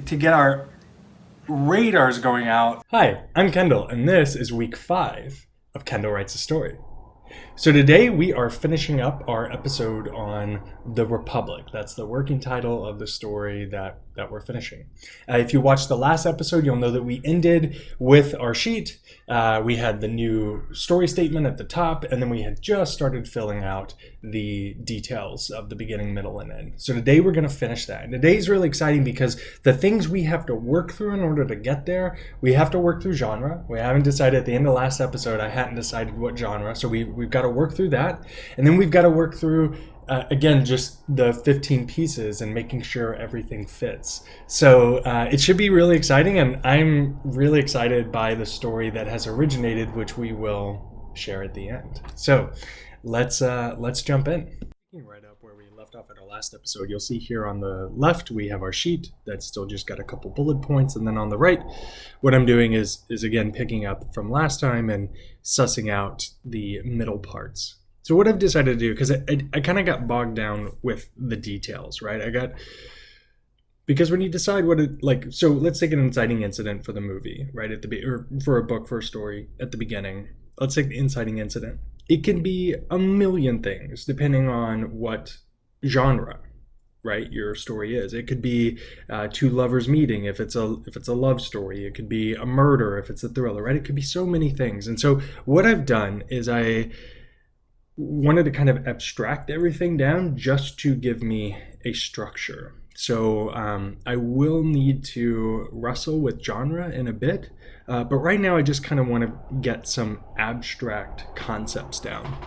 to get our radars going out. Hi, I'm Kendall, and this is week 5 of Kendall Writes a Story. So today we are finishing up our episode on the Republic. That's the working title of the story that we're finishing. If you watched the last episode, you'll know that we ended with our sheet. We had the new story statement at the top, and then we had just started filling out the details of the beginning, middle, and end. So today we're going to finish that. And today's really exciting because the things we have to work through in order to get there, we have to work through genre. We haven't decided at the end of the last episode, I hadn't decided what genre, so we've got to work through that. And then we've got to work through again, just the 15 pieces and making sure everything fits. So it should be really exciting, and I'm really excited by the story that has originated, which we will share at the end. So let's jump in. Right up where we left off at our last episode, you'll see here on the left we have our sheet that's still just got a couple bullet points, and then on the right, what I'm doing is again picking up from last time and sussing out the middle parts. So what I've decided to do, because I kind of got bogged down with the details, right? Because when you decide so let's take an inciting incident for the movie, right? Or for a book, for a story at the beginning. Let's take the inciting incident. It can be a million things depending on what genre, right, your story is. It could be two lovers meeting if it's a love story. It could be a murder if it's a thriller, right? It could be so many things. And so what I've done is I wanted to kind of abstract everything down just to give me a structure. So I will need to wrestle with genre in a bit, but right now I just kind of want to get some abstract concepts down.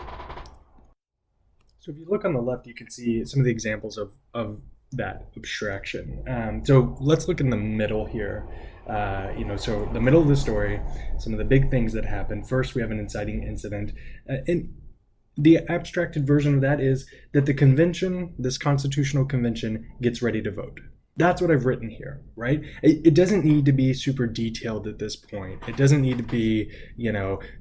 So if you look on the left, you can see some of the examples of that abstraction. So let's look in the middle here. So the middle of the story, some of the big things that happen. First, we have an inciting incident. And the abstracted version of that is that the convention, this constitutional convention, gets ready to vote. That's what I've written here, right? It doesn't need to be super detailed at this point. It doesn't need to be,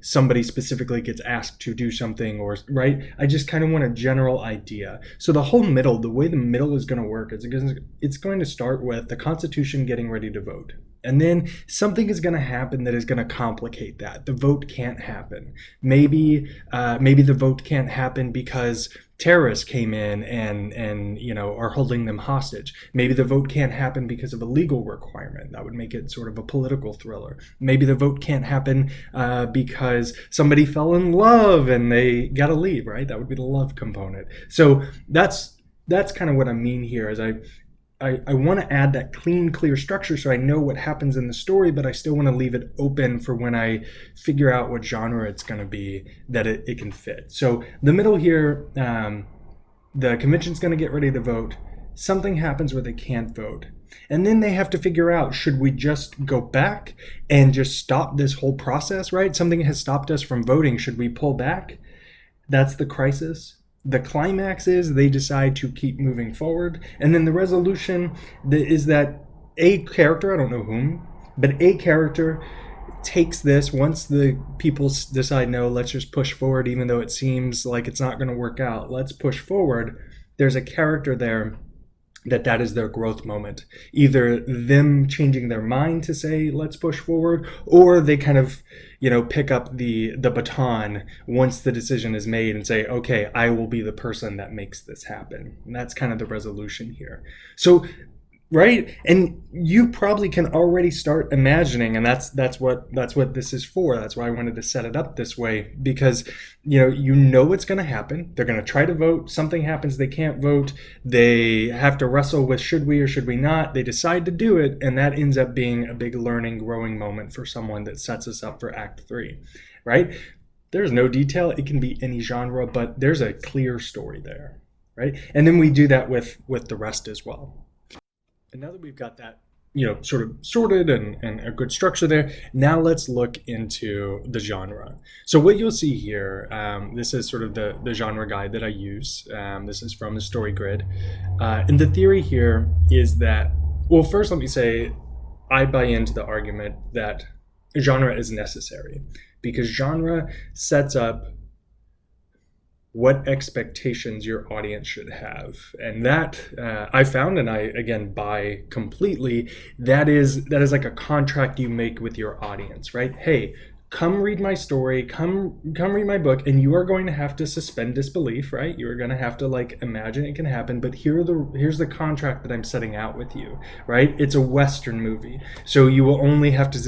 somebody specifically gets asked to do something right? I just kind of want a general idea. So the whole middle, the way the middle is going to work is it's going to start with the Constitution getting ready to vote. And then something is going to happen that is going to complicate that. The vote can't happen. Maybe the vote can't happen because terrorists came in and are holding them hostage. Maybe the vote can't happen because of a legal requirement. That would make it sort of a political thriller. Maybe the vote can't happen because somebody fell in love and they got to leave, right? That would be the love component. So that's kind of what I mean here is I want to add that clear structure so I know what happens in the story, but I still want to leave it open for when I figure out what genre it's going to be, that it can fit. So the middle here, the convention's going to get ready to vote. Something happens where they can't vote. And then they have to figure out, should we just go back and just stop this whole process, right? Something has stopped us from voting. Should we pull back? That's the crisis. The climax is they decide to keep moving forward. And then the resolution is that a character, I don't know whom, but a character takes this once the people decide, no, let's just push forward, even though it seems like it's not going to work out. Let's push forward. There's a character there that is their growth moment. Either them changing their mind to say, let's push forward, or they kind of, pick up the baton once the decision is made and say, okay, I will be the person that makes this happen. And that's kind of the resolution here. So, right? And you probably can already start imagining, and that's what this is for. That's why I wanted to set it up this way, because you know what's going to happen. They're going to try to vote. Something happens. They can't vote. They have to wrestle with should we or should we not. They decide to do it, and that ends up being a big learning, growing moment for someone that sets us up for Act 3, right? There's no detail. It can be any genre, but there's a clear story there, right? And then we do that with the rest as well. And now that we've got that, sort of sorted and a good structure there, now let's look into the genre. So what you'll see here, this is sort of the genre guide that I use. This is from the Story Grid. And the theory here is that, well, first let me say, I buy into the argument that genre is necessary because genre sets up what expectations your audience should have. And that I found, and I again buy completely, that is like a contract you make with your audience, right? Hey, come read my story, come read my book, and you are going to have to suspend disbelief, right? You are going to have to like imagine it can happen, but here's the contract that I'm setting out with you, right? It's a Western movie, so you will only have to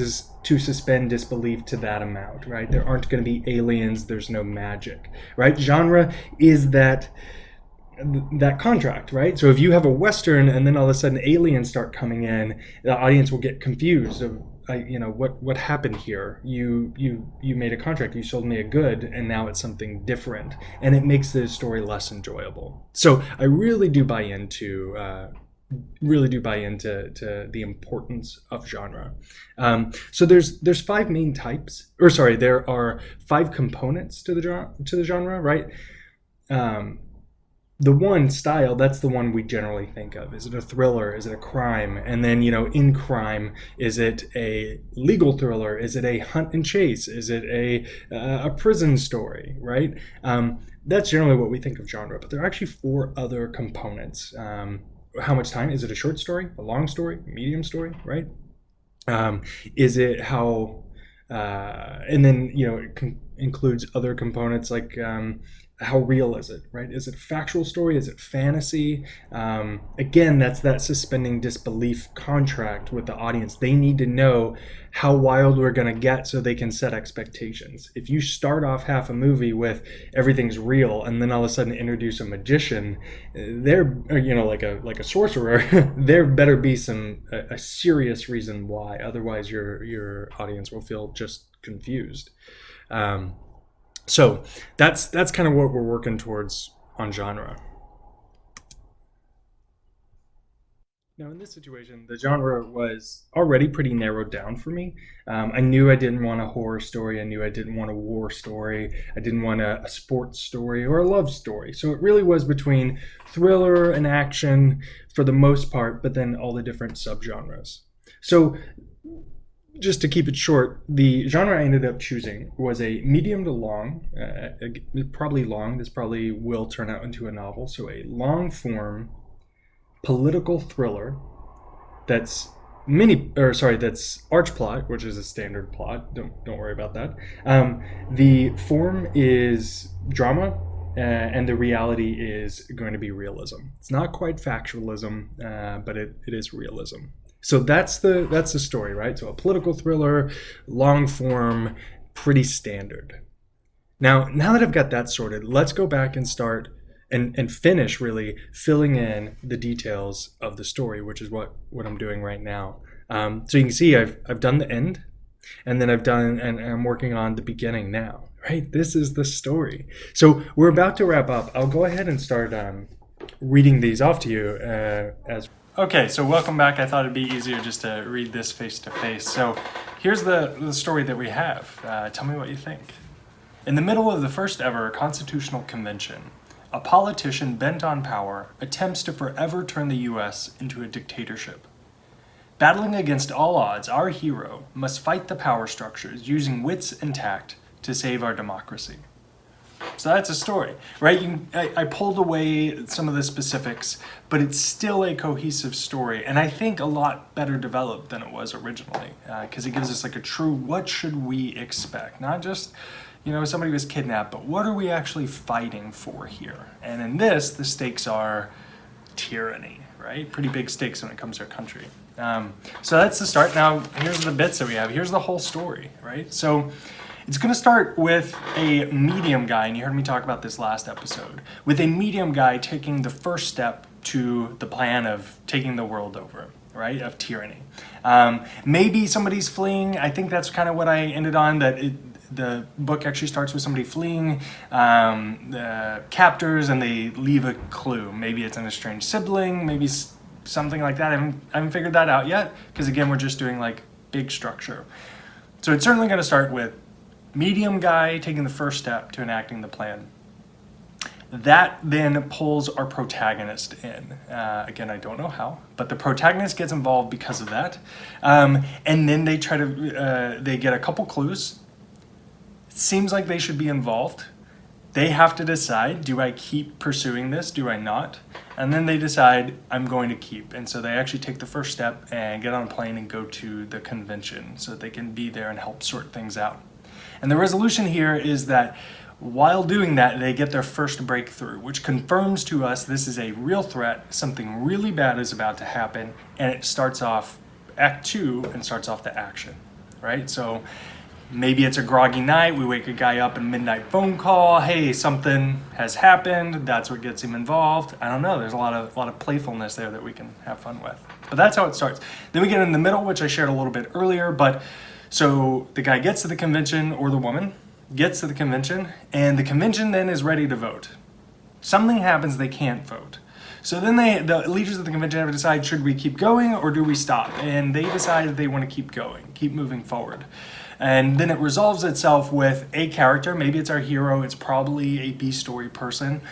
suspend disbelief to that amount, right? There aren't going to be aliens, there's no magic, right? Genre is that contract, right? So if you have a Western and then all of a sudden aliens start coming in, the audience will get confused of, what happened here. You made a contract, you sold me a good, and now it's something different, and it makes the story less enjoyable. So I really do buy into to the importance of genre. So there's five main types, or sorry, there are five components to the genre, right? The one style, that's the one we generally think of. Is it a thriller? Is it a crime? And then, in crime, is it a legal thriller? Is it a hunt and chase? Is it a prison story, right? That's generally what we think of genre, but there are actually four other components. How much time? Is it a short story, a long story, a medium story, right? Is it how, and then, it includes other components like, how real is it, right? Is it a factual story? Is it fantasy? Again, that's that suspending disbelief contract with the audience. They need to know how wild we're going to get so they can set expectations. If you start off half a movie with everything's real and then all of a sudden introduce a magician, like a sorcerer, there better be a serious reason why. Otherwise, your audience will feel just confused. So that's kind of what we're working towards on genre. Now, in this situation, the genre was already pretty narrowed down for me. I knew I didn't want a horror story. I knew I didn't want a war story. I didn't want a sports story or a love story. So it really was between thriller and action for the most part, but then all the different subgenres. So just to keep it short, the genre I ended up choosing was a medium to long, probably long. This probably will turn out into a novel. So a long form political thriller that's that's arch plot, which is a standard plot. Don't worry about that. The form is drama, and the reality is going to be realism. It's not quite factualism, but it is realism. So that's the story, right? So a political thriller, long form, pretty standard. Now that I've got that sorted, let's go back and start and finish really filling in the details of the story, which is what I'm doing right now. So you can see I've done the end, and then I'm working on the beginning now, right? This is the story. So we're about to wrap up. I'll go ahead and start reading these off to you as. Okay, so welcome back. I thought it'd be easier just to read this face to face. So here's the story that we have. Tell me what you think. In the middle of the first ever constitutional convention, a politician bent on power attempts to forever turn the U.S. into a dictatorship. Battling against all odds, our hero must fight the power structures using wits and tact to save our democracy. So that's a story, right? I pulled away some of the specifics, but it's still a cohesive story, and I think a lot better developed than it was originally, because it gives us like a true, what should we expect? Not just, somebody was kidnapped, but what are we actually fighting for here? And in this, the stakes are tyranny, right? Pretty big stakes when it comes to a country. So that's the start. Now, here's the bits that we have. Here's the whole story, right? So it's going to start with a medium guy, and you heard me talk about this last episode, with a medium guy taking the first step to the plan of taking the world over, right, of tyranny. Maybe somebody's fleeing. I think that's kind of what I ended on, the book actually starts with somebody fleeing the captors, and they leave a clue. Maybe it's an estranged sibling, maybe something like that. I haven't figured that out yet, because again, we're just doing like big structure. So it's certainly going to start with medium guy taking the first step to enacting the plan. That then pulls our protagonist in. Again, I don't know how, but the protagonist gets involved because of that. And then they try to, they get a couple clues. It seems like they should be involved. they have to decide, do I keep pursuing this? Do I not? And then they decide, I'm going to keep. And so they actually take the first step and get on a plane and go to the convention so that they can be there and help sort things out. And the resolution here is that while doing that, they get their first breakthrough, which confirms to us this is a real threat, something really bad is about to happen, and it starts off Act 2 and starts off the action, right? So maybe it's a groggy night, we wake a guy up in a midnight phone call, hey, something has happened, that's what gets him involved. I don't know, there's a lot of playfulness there that we can have fun with. But that's how it starts. Then we get in the middle, which I shared a little bit earlier, but so the guy gets to the convention, or the woman gets to the convention, and the convention then is ready to vote. Something happens, they can't vote. So then the leaders of the convention have to decide, should we keep going or do we stop? And they decide that they want to keep going, keep moving forward. And then it resolves itself with a character, maybe it's our hero, it's probably a B-story person,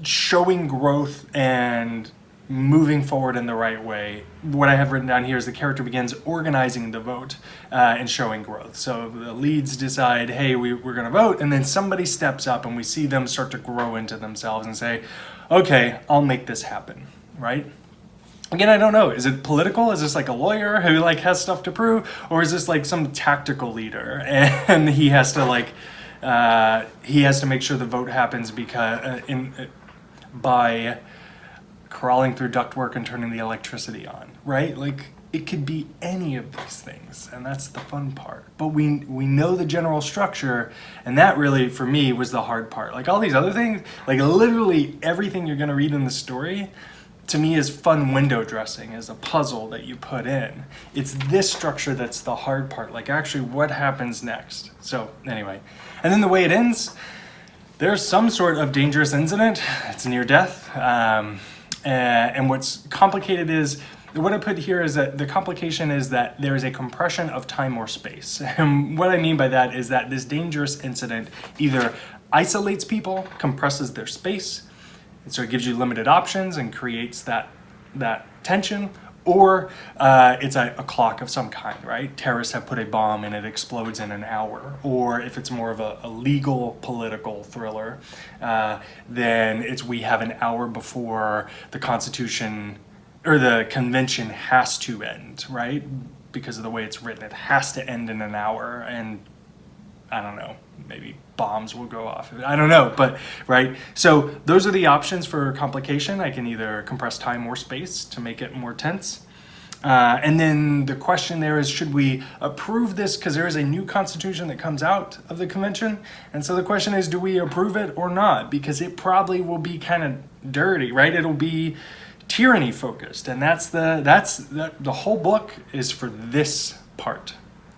showing growth and moving forward in the right way. What I have written down here is the character begins organizing the vote and showing growth. So the leads decide, hey, we're going to vote, and then somebody steps up and we see them start to grow into themselves and say, okay, I'll make this happen, right? Again, I don't know. Is it political? Is this like a lawyer who like has stuff to prove? Or is this like some tactical leader and he has to make sure the vote happens because by crawling through ductwork and turning the electricity on, right? Like, it could be any of these things, and that's the fun part. But we know the general structure, and that really, for me, was the hard part. Like, all these other things, like literally everything you're gonna read in the story, to me is fun window dressing, as a puzzle that you put in. It's this structure that's the hard part, like actually what happens next. So anyway, and then the way it ends, there's some sort of dangerous incident, it's near death, and what's complicated is, what I put here is that the complication is that there is a compression of time or space. And what I mean by that is that this dangerous incident either isolates people, compresses their space, and so it gives you limited options and creates that tension, or it's a clock of some kind, right? Terrorists have put a bomb and it explodes in an hour. Or if it's more of a legal political thriller, then it's we have an hour before the Constitution or the convention has to end, right? Because of the way it's written, it has to end in an hour, and I don't know, maybe bombs will go off. I don't know, but right? So those are the options for complication. I can either compress time or space to make it more tense. And then the question there is, should we approve this? Because there is a new constitution that comes out of the convention. And so the question is, do we approve it or not? Because it probably will be kind of dirty, right? It'll be tyranny focused. And the whole book is for this part.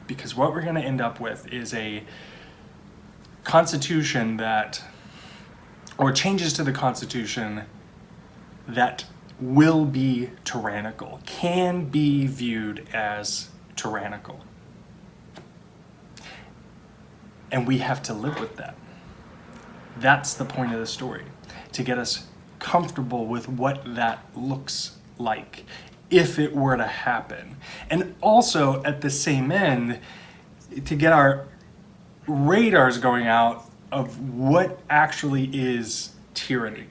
Because what we're going to end up with is a constitution or changes to the constitution that will be tyrannical, can be viewed as tyrannical. And we have to live with that. That's the point of the story, to get us comfortable with what that looks like if it were to happen. And also at the same end, to get our radars going out of what actually is tyranny.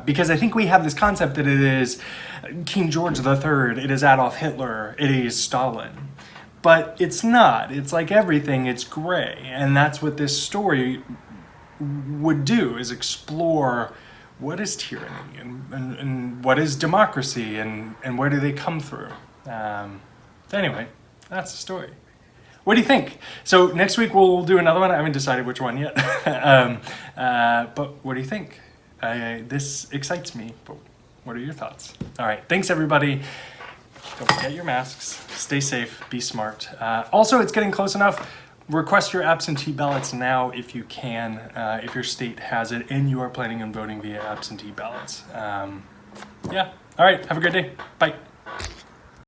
Because I think we have this concept that it is King George III, it is Adolf Hitler, it is Stalin. But it's not. It's like everything, it's gray. And that's what this story would do, is explore what is tyranny and what is democracy and where do they come through. Anyway, that's the story. What do you think? So next week we'll do another one. I haven't decided which one yet. But what do you think? This excites me, but what are your thoughts? All right, thanks everybody. Don't forget your masks. Stay safe, be smart. Also, it's getting close enough. Request your absentee ballots now if you can, if your state has it and you are planning on voting via absentee ballots. Yeah, all right, have a great day. Bye.